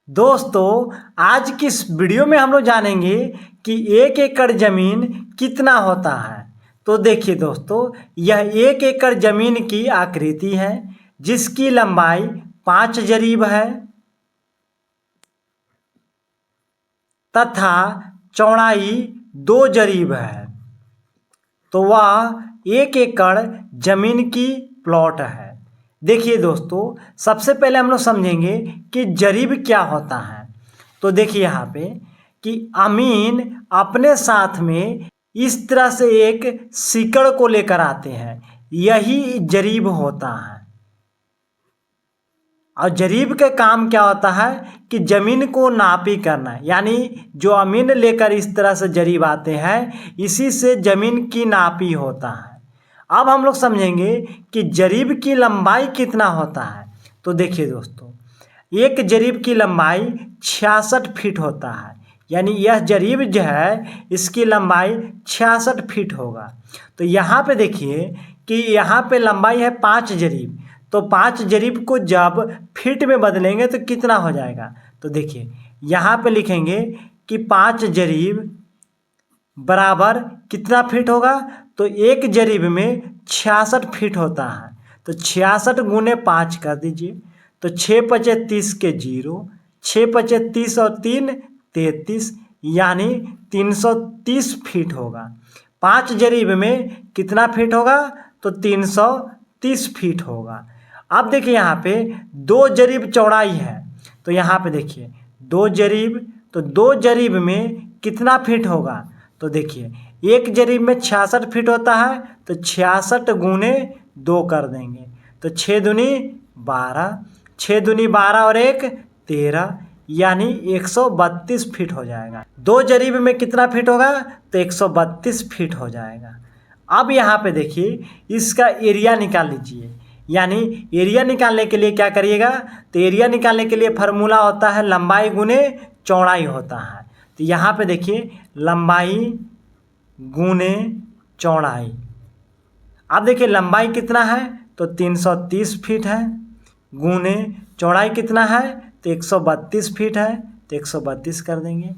दोस्तों, आज की इस वीडियो में हम लोग जानेंगे कि 1 एकड़ ज़मीन कितना होता है। तो देखिए दोस्तों, यह 1 एकड़ ज़मीन की आकृति है जिसकी लंबाई 5 जरीब है तथा चौड़ाई 2 जरीब है। तो वह 1 एकड़ ज़मीन की प्लॉट है। देखिए दोस्तों, सबसे पहले हम लोग समझेंगे कि जरीब क्या होता है। तो देखिए यहाँ पे कि अमीन अपने साथ में इस तरह से एक सीकड़ को लेकर आते हैं, यही जरीब होता है। और जरीब का काम क्या होता है कि ज़मीन को नापी करना, यानी जो अमीन लेकर इस तरह से जरीब आते हैं, इसी से ज़मीन की नापी होता है। अब हम लोग समझेंगे कि जरीब की लंबाई कितना होता है। तो देखिए दोस्तों, एक जरीब की लंबाई 66 फीट होता है, यानी यह जरीब जो है इसकी लंबाई 66 फीट होगा। तो यहाँ पे देखिए कि यहाँ पे लंबाई है 5 जरीब, तो 5 जरीब को जब फीट में बदलेंगे तो कितना हो जाएगा। तो देखिए यहाँ पे लिखेंगे कि 5 जरीब बराबर कितना फीट होगा। तो एक जरीब में 66 फीट होता है, तो 66 गुने 5 कर दीजिए। तो 6 पचे 30 के 0, 6 पचे 30 और 3 33, यानी 330 फीट होगा। 5 जरीब में कितना फीट होगा, तो 330 फीट होगा। अब देखिए यहाँ पे 2 जरीब चौड़ाई है, तो यहाँ पे देखिए 2 जरीब, तो 2 जरीब में कितना फीट होगा। तो देखिए एक जरीब में 66 फीट होता है, तो 66 गुने 2 कर देंगे। तो 6 दूनी 12, 6 दूनी 12 और 1 13, यानी 132 फीट हो जाएगा। 2 जरीब में कितना फीट होगा, तो 132 फीट हो जाएगा। अब यहाँ पे देखिए इसका एरिया निकाल लीजिए, यानी एरिया निकालने के लिए क्या करिएगा। तो एरिया निकालने के लिए फार्मूला होता है लंबाई गुने चौड़ाई होता है। तो यहाँ पे देखिए लंबाई गुने चौड़ाई। अब देखिए लंबाई कितना है, तो 330 फीट है, गुने चौड़ाई कितना है, तो 132 फीट है, तो 132 कर देंगे।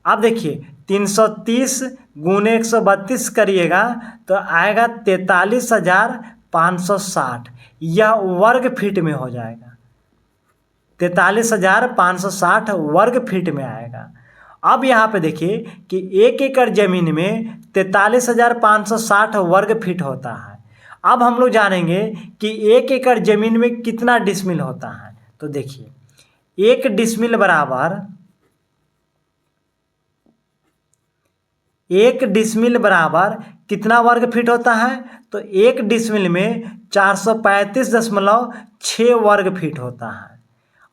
अब देखिए 330 गुने 132 करिएगा तो आएगा 43,560, यह वर्ग फीट में हो जाएगा। 43,560 वर्ग फीट में आएगा। अब यहाँ पे देखिए कि 1 एकड़ ज़मीन में 43,560 वर्ग फीट होता है। अब हम लोग जानेंगे कि 1 एकड़ ज़मीन में कितना डिसमिल होता है। तो देखिए 1 डिसमिल बराबर 1 डिसमिल बराबर कितना वर्ग फीट होता है। तो 1 डिसमिल में 435.6 वर्ग फीट होता है,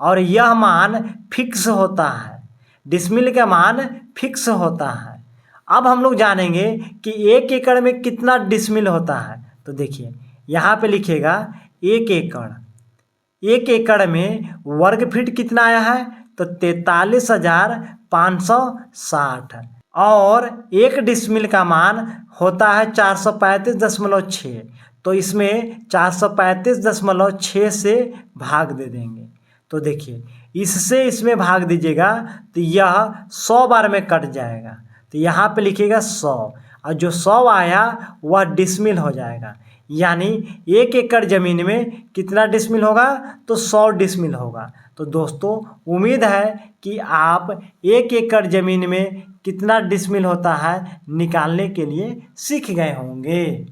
और यह मान फिक्स होता है। डिसमिल का मान फिक्स होता है। अब हम लोग जानेंगे कि 1 एकड़ में कितना डिसमिल होता है। तो देखिए यहाँ पे लिखिएगा 1 एकड़, 1 एकड़ में वर्ग फीट कितना आया है, तो 43,560, और 1 डिसमिल का मान होता है 435.6, तो इसमें 435.6 से भाग दे देंगे। तो देखिए इससे इसमें भाग दीजिएगा तो यह 100 बार में कट जाएगा। तो यहाँ पे लिखिएगा 100, और जो 100 आया वह डिसमिल हो जाएगा। यानी 1 एकड़ ज़मीन में कितना डिसमिल होगा, तो 100 डिसमिल होगा। तो दोस्तों, उम्मीद है कि आप 1 एकड़ ज़मीन में कितना डिसमिल होता है निकालने के लिए सीख गए होंगे।